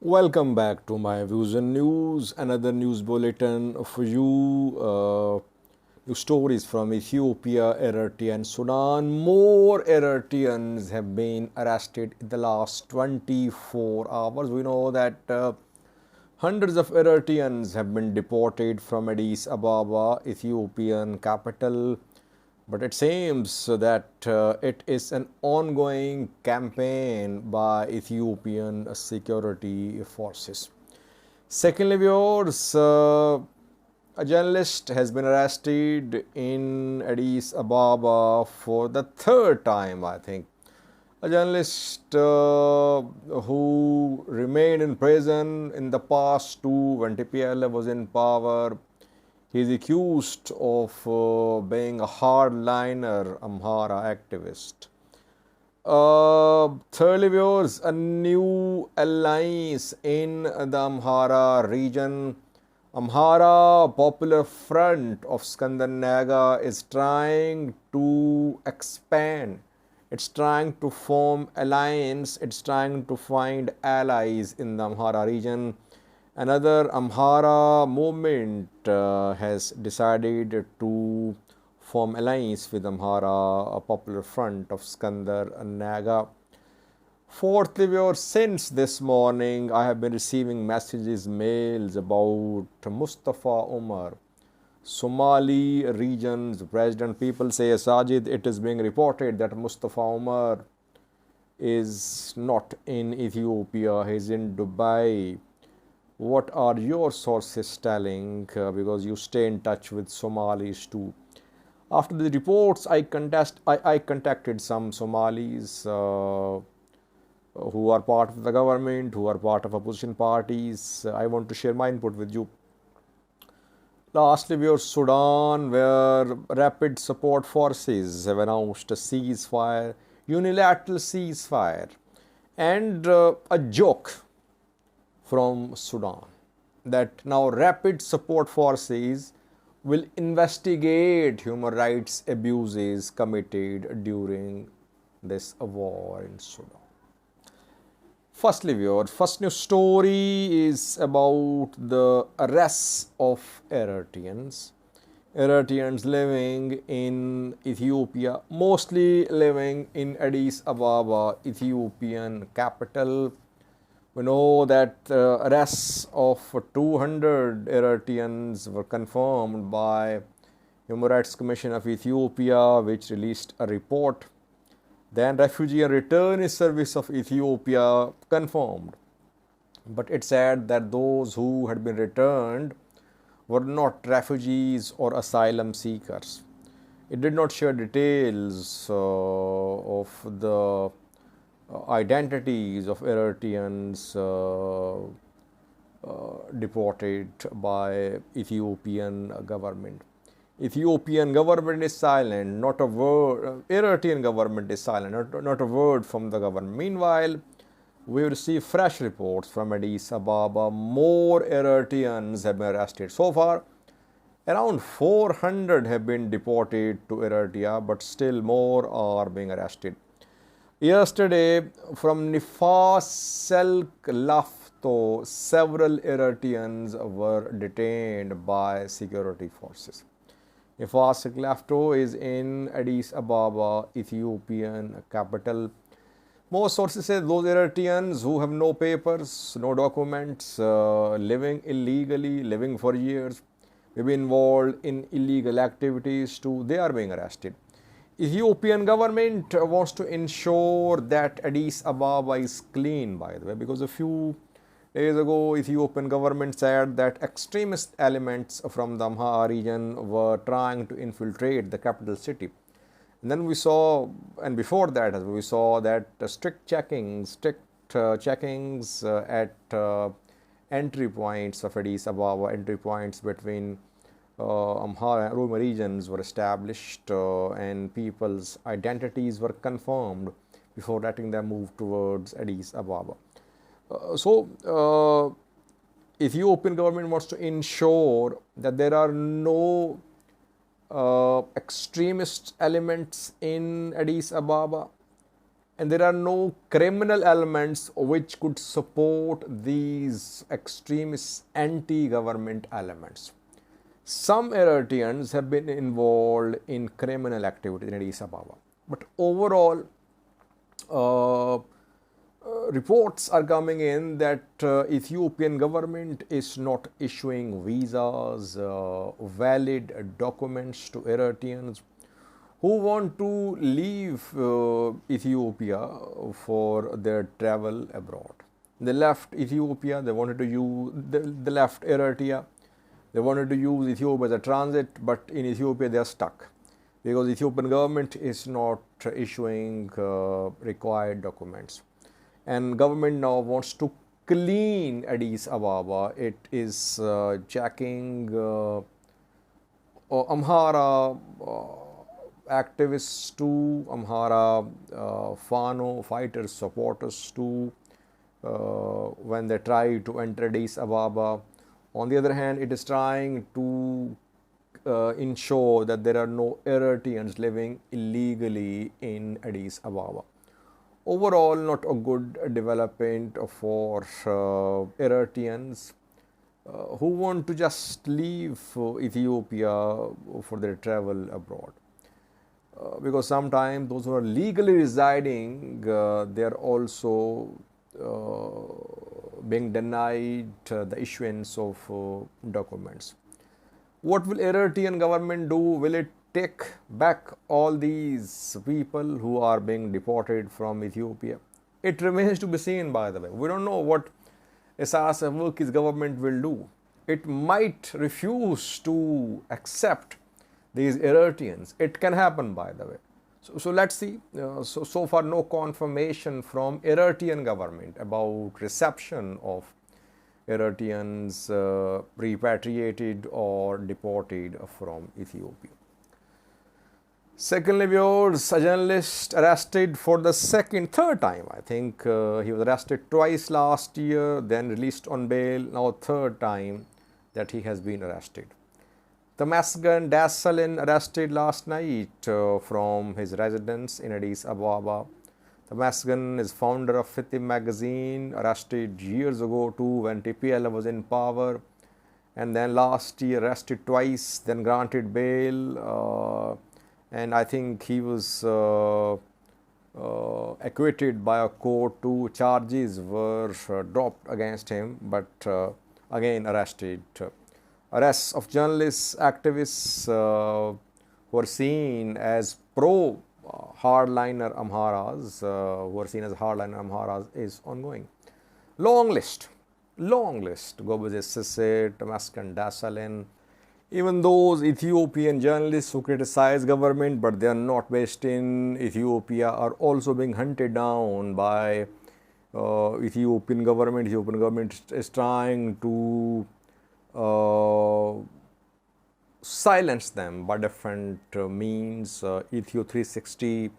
Welcome back to my Views and News, another news bulletin for you. New stories from Ethiopia, Eritrea, and Sudan. More Eritreans have been arrested in the last 24 hours. We know that hundreds of Eritreans have been deported from Addis Ababa, Ethiopian capital, but it seems that it is an ongoing campaign by Ethiopian security forces. Secondly, viewers, a journalist has been arrested in Addis Ababa for the third time, I think. A journalist who remained in prison in the past too when TPLF was in power. He is accused of being a hardliner Amhara activist. Thirdly, viewers, a new alliance in the Amhara region. Amhara Popular Front of Skandar Naga is trying to expand. It's trying to form alliance. It's trying to find allies in the Amhara region. Another Amhara movement has decided to form alliance with Amhara, a Popular Front of Skandar Naga. Fourthly, viewers, since this morning, I have been receiving messages, mails about Mustafa Omar Somali region's president. People say, Sajid, it is being reported that Mustafa Omar is not in Ethiopia, he is in Dubai. What are your sources telling? Because you stay in touch with Somalis too. After the reports, I contacted some Somalis who are part of the government, who are part of opposition parties. I want to share my input with you. Lastly, we are Sudan, where rapid support forces have announced a ceasefire, unilateral ceasefire, and a joke from Sudan that now rapid support forces will investigate human rights abuses committed during this war in Sudan. Firstly, viewer, first news story is about the arrests of Eritreans. Eritreans living in Ethiopia, mostly living in Addis Ababa, Ethiopian capital. We know that arrests of 200 Eritreans were confirmed by Human Rights Commission of Ethiopia, which released a report. Then Refugee and Return Service of Ethiopia confirmed. But it said that those who had been returned were not refugees or asylum seekers. It did not share details of the identities of Eritreans deported by Ethiopian government. Ethiopian government is silent, not a word. Eritrean government is silent, not a word from the government. Meanwhile, we receive fresh reports from Addis Ababa. More Eritreans have been arrested. So far, around 400 have been deported to Eritrea, but still more are being arrested. Yesterday, from Nifas Lafto, several Eritreans were detained by security forces. Nifas Lafto is in Addis Ababa, Ethiopian capital. Most sources say those Eritreans who have no papers, no documents, living illegally, living for years, may be involved in illegal activities too, they are being arrested. Ethiopian government wants to ensure that Addis Ababa is clean, by the way, because a few days ago, Ethiopian government said that extremist elements from the Amhara region were trying to infiltrate the capital city. And then we saw, and before that, we saw that strict checkings at entry points of Addis Ababa, entry points between Amhara and Roma regions were established and people's identities were confirmed before letting them move towards Addis Ababa. Ethiopian government wants to ensure that there are no extremist elements in Addis Ababa. and there are no criminal elements which could support these extremist anti-government elements. Some Eritreans have been involved in criminal activity in Addis Ababa, but overall, reports are coming in that Ethiopian government is not issuing visas, valid documents to Eritreans who want to leave Ethiopia for their travel abroad. They left Ethiopia, they wanted to use, they left Eritrea, they wanted to use Ethiopia as a transit, but in Ethiopia they are stuck because Ethiopian government is not issuing required documents. And government now wants to clean Addis Ababa. It is jacking Amhara activists too, Amhara Fano fighters, supporters too, when they try to enter Addis Ababa. On the other hand, it is trying to ensure that there are no Eritreans living illegally in Addis Ababa. Overall, not a good development for Eritreans who want to just leave Ethiopia for their travel abroad. Because sometimes those who are legally residing, they are also being denied the issuance of documents. What will Eritrean government do? Will it take back all these people who are being deported from Ethiopia? It remains to be seen, by the way. We don't know what Isaias Afwerki's government will do. It might refuse to accept these Eritreans. It can happen, by the way. So let's see. So far, no confirmation from Eritrean government about reception of Eritreans repatriated or deported from Ethiopia. Secondly, viewers, a journalist arrested for the third time. I think he was arrested twice last year, then released on bail. Now third time that he has been arrested. Temesgen Desalegn arrested last night from his residence in Addis Ababa. Temesgen is founder of Fitim magazine, arrested years ago too when TPLF was in power, and then last year arrested twice, then granted bail, and I think he was acquitted by a court. 2 charges were dropped against him, but again arrested. Arrests of journalists, activists who are seen as hardliner Amharas, is ongoing. Long list. Gobeze Sisse, Temesgen Desalegn, even those Ethiopian journalists who criticize government but they are not based in Ethiopia are also being hunted down by Ethiopian government. Ethiopian government is trying to silence them by different means. Ethio 360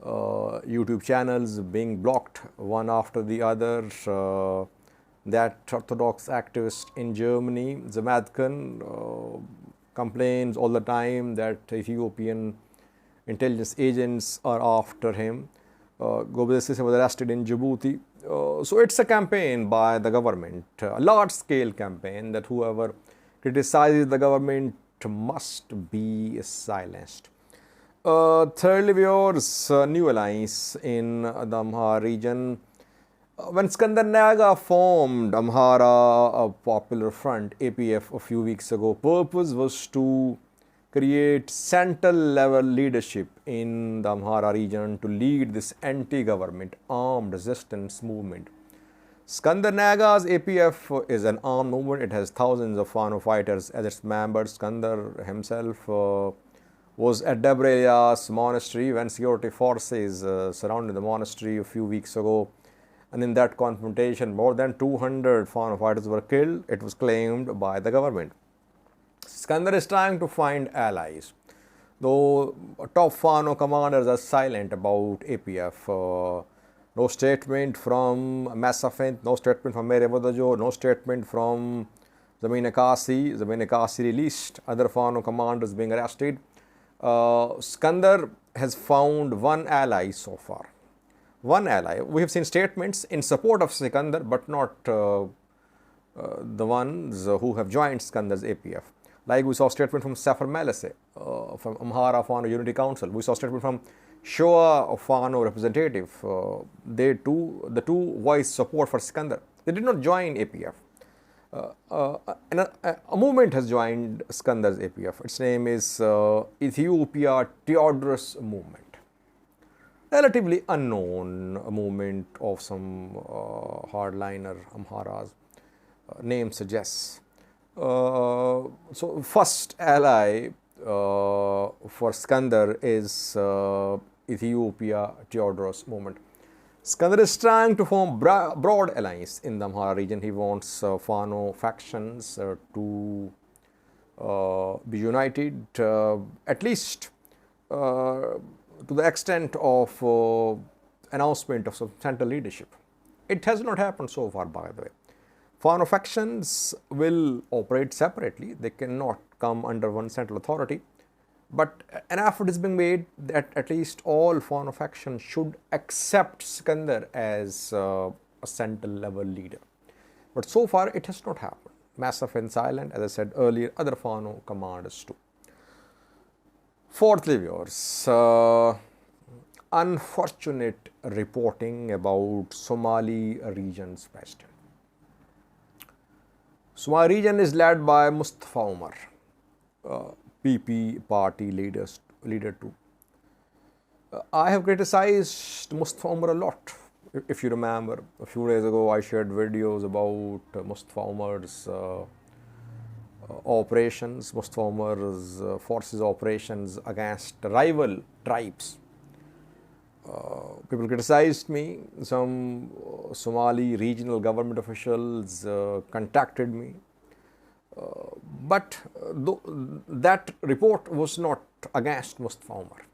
YouTube channels being blocked one after the other. That Orthodox activist in Germany, Temesgen, complains all the time that Ethiopian intelligence agents are after him. Gobeze Sisse was arrested in Djibouti. So it's a campaign by the government, a large-scale campaign that whoever criticizes the government must be silenced. Thirdly, viewers, new alliance in the Amhara region. When Skandar Naga formed Amhara, a popular front, APF, a few weeks ago, purpose was to create central level leadership in the Amhara region to lead this anti-government armed resistance movement. Skandar Naga's APF is an armed movement. It has thousands of Fano fighters as its members. Skandar himself was at Debre Elias monastery when security forces surrounded the monastery a few weeks ago. And in that confrontation, more than 200 Fano fighters were killed, it was claimed by the government. Skandar is trying to find allies, though top Fano commanders are silent about APF. No statement from Masafint, no statement from Mere Vodajo, no statement from Zamina Kasi. Zamina Kasi released, other Fano commanders being arrested. Skandar has found one ally so far. one ally. We have seen statements in support of Sikandar, but not the ones who have joined Sikandar's APF. Like we saw statement from Safar Malase, from Amhara Fano Unity Council. We saw statement from Shoa Fano representative. The two voiced support for Sikandar. They did not join APF. And a movement has joined Sikandar's APF. Its name is Ethiopia Theodorus Movement. Relatively unknown movement of some hardliner Amharas. Name suggests. So first ally for Sikandar is Ethiopia Theodorus Movement. Sikandar is trying to form broad alliance in the Amhara region. He wants Fano factions to be united, at least to the extent of announcement of some central leadership. It has not happened so far, by the way. Fano factions will operate separately. They cannot come under one central authority. But an effort is being made that at least all Fano factions should accept Sikandar as a central level leader. But so far it has not happened. Massive and silent, as I said earlier, other Fano commanders too. Fourthly, viewers, unfortunate reporting about Somali region's president. Somali region is led by Mustafa Omar, PP party leader too. I have criticized Mustafa Omar a lot. If you remember, a few days ago I shared videos about Mustafa Omar's operations, Mustafa Omar's forces operations against rival tribes. People criticized me. Some Somali regional government officials contacted me. But that report was not against Mustafa Omar.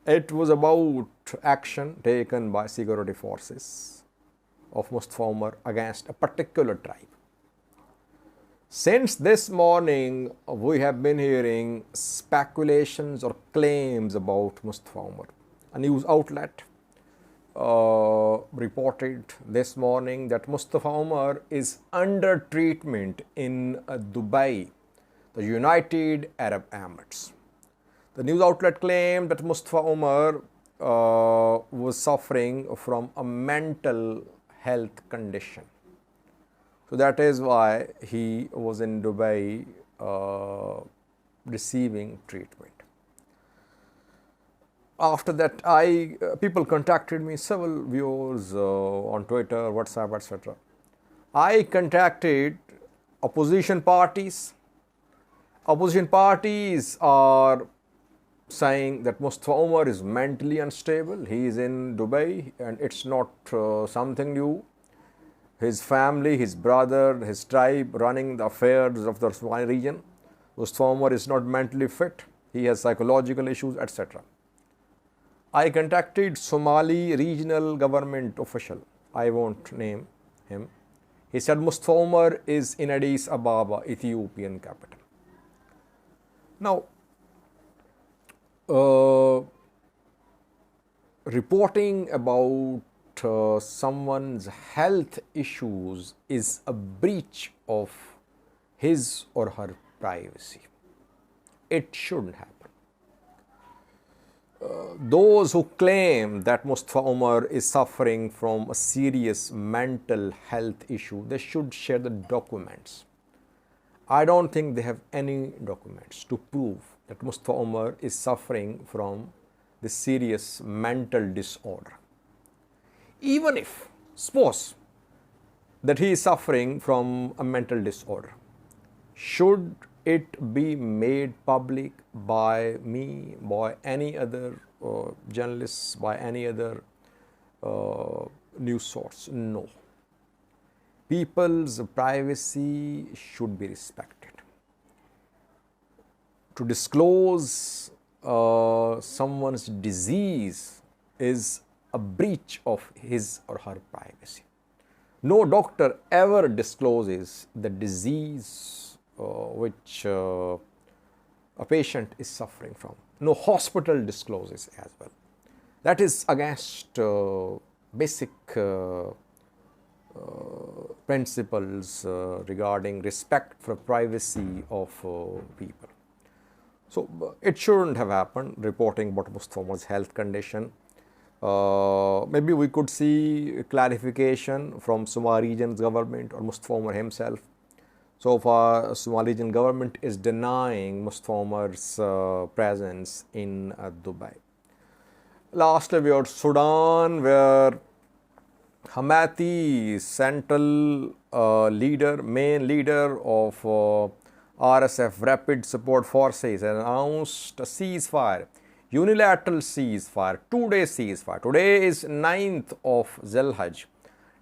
It was about action taken by security forces of Mustafa Omar against a particular tribe. Since this morning, we have been hearing speculations or claims about Mustafa Omar. A news outlet reported this morning that Mustafa Omar is under treatment in Dubai, the United Arab Emirates. The news outlet claimed that Mustafa Omar was suffering from a mental health condition. So that is why he was in Dubai receiving treatment. After that, people contacted me, several viewers on Twitter, WhatsApp, etc. I contacted opposition parties. Opposition parties are saying that Mustafa Omar is mentally unstable. He is in Dubai and it's not something new. His family, his brother, his tribe running the affairs of the Somali region. Mustafa Omar is not mentally fit. He has psychological issues, etc. I contacted Somali regional government official. I won't name him. He said Mustafa Omar is in Addis, Ababa, Ethiopian capital. Now, reporting about someone's health issues is a breach of his or her privacy. It shouldn't happen. Those who claim that Mustafa Omar is suffering from a serious mental health issue, they should share the documents. I don't think they have any documents to prove that Mustafa Omar is suffering from this serious mental disorder. Even if, suppose that he is suffering from a mental disorder, should it be made public by me, by any other journalists, by any other news source? No. People's privacy should be respected. To disclose someone's disease is a breach of his or her privacy. No doctor ever discloses the disease which a patient is suffering from. No hospital discloses as well. That is against basic principles regarding respect for privacy of people. So it shouldn't have happened, reporting about Mustafa Omar's health condition. Maybe we could see clarification from Somali region's government or Mustafa Omar himself. So far, Somali region government is denying Mustafa Omar's presence in Dubai. Lastly, we had Sudan, where Hemati, central main leader of RSF, Rapid Support Forces, announced a ceasefire, unilateral ceasefire, 2-day ceasefire. Today is 9th of Zulhijjah,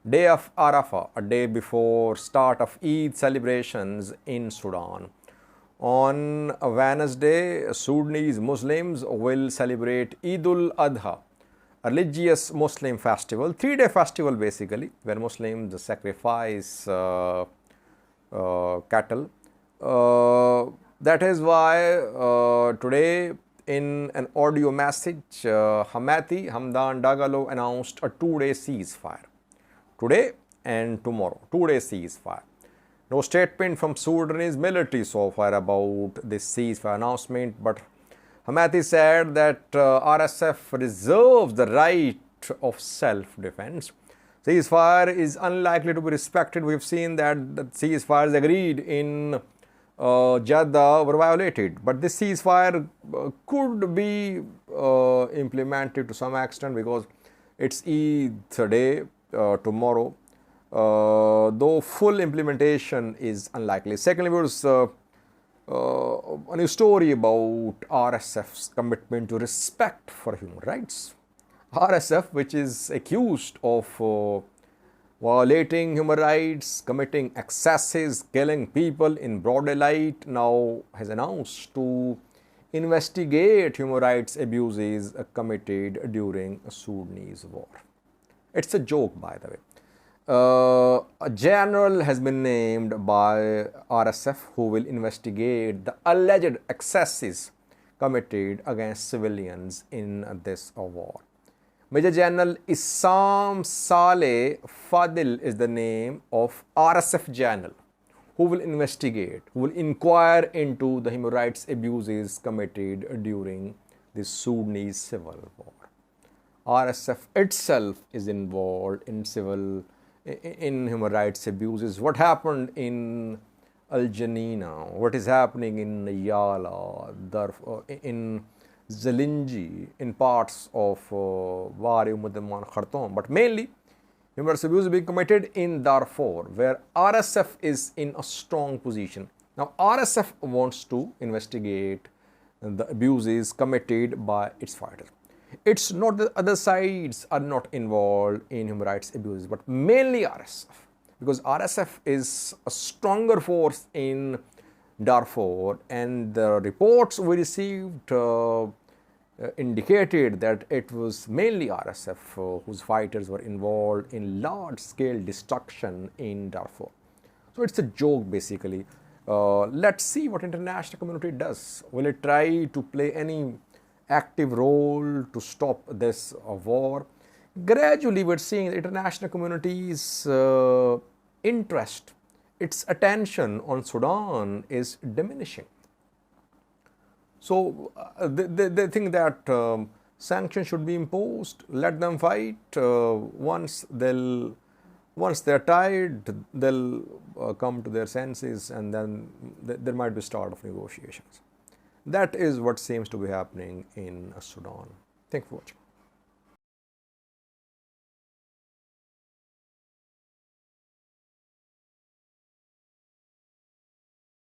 day of Arafah, a day before start of Eid celebrations in Sudan. On Wednesday, Sudanese Muslims will celebrate Eidul Adha, a religious Muslim festival, 3-day festival basically, where Muslims sacrifice cattle. That is why today in an audio message, Hemati Hamdan Dagalo announced a 2-day ceasefire. Today and tomorrow, 2-day ceasefire. No statement from Sudanese military so far about this ceasefire announcement, but Hemati said that RSF reserves the right of self-defense. Ceasefire is unlikely to be respected. We have seen that the ceasefires agreed in Jeddah were violated, but this ceasefire could be implemented to some extent because it's Eid day tomorrow. Though full implementation is unlikely. Secondly, there was a new story about RSF's commitment to respect for human rights. RSF, which is accused of violating human rights, committing excesses, killing people in broad daylight, now has announced to investigate human rights abuses committed during a Sudanese war. It's a joke, by the way. A general has been named by RSF who will investigate the alleged excesses committed against civilians in this war. Major General Issam Saleh Fadil is the name of RSF general who will investigate, who will inquire into the human rights abuses committed during the Sudanese civil war. RSF itself is involved in human rights abuses. What happened in Al Janina, what is happening in Yala, in Zalinji, in parts of Wari Umudman Khartoum, but mainly human rights abuses being committed in Darfur, where RSF is in a strong position. Now, RSF wants to investigate the abuses committed by its fighters. It's not that other sides are not involved in human rights abuses, but mainly RSF, because RSF is a stronger force in Darfur, and the reports we received indicated that it was mainly RSF whose fighters were involved in large-scale destruction in Darfur. So it's a joke basically. Let's see what international community does. Will it try to play any active role to stop this war? Gradually, we're seeing the international community's interest, its attention on Sudan is diminishing. So they think that sanctions should be imposed. Let them fight. Once they're tired, they'll come to their senses, and then there might be start of negotiations. That is what seems to be happening in Sudan. Thank you for watching.